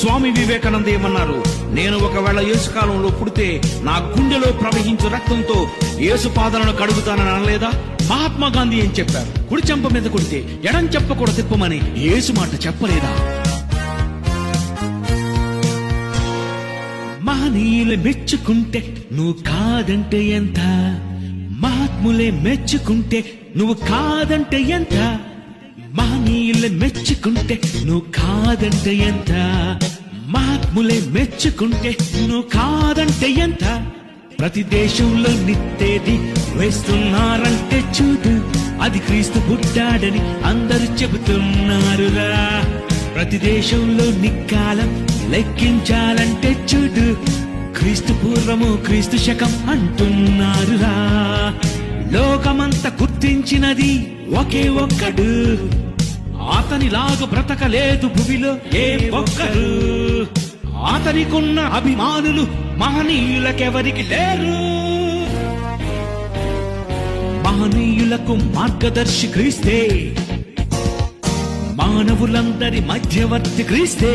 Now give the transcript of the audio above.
స్వామి వివేకానంద ఏమన్నారు? నేను ఒకవేళ యేసు కాలంలో పుడితే నా గుండెలో ప్రవహించు రక్తంతో యేసు పాదాలను కడుగుతానని అనలేదా? మహాత్మా గాంధీ ఏం చెప్పారు? కుడి చెంప మీద కొడితే ఎడం చెంప కూడా తిప్పమని యేసు మాట చెప్పలేదా? మహనీయులే మెచ్చుకుంటే నువ్వు కాదంటే ఎంత? మహాత్ములే మెచ్చుకుంటే నువ్వు కాదంటే ఎంత? మహనీయులే మెచ్చుకుంటే నువ్వు కాదంటే ఎంత? మహాత్ములే మెచ్చుకుంటే నువ్వు కాదంటే ఎంత? ప్రతి దేశంలో నిత్తేది వేస్తున్నారంటే చూడు, అది క్రీస్తు పుట్టాడని అందరూ చెబుతున్నారురా. ప్రతి దేశంలో నిక్కాలం లెక్కించాలంటే చూడు, క్రీస్తు పూర్వము క్రీస్తు శకం అంటున్నారురా. లోకమంతా గుర్తించినది ఒకే ఒక్కడు, అతనిలాగా బ్రతకలేదు భూమిలో ఏ ఒక్కరు. అతనికున్న అభిమానులు మహనీయులకెవరికి లేరు. మహనీయులకు మార్గదర్శి క్రీస్తే, మానవులందరి మధ్యవర్తి క్రీస్తే.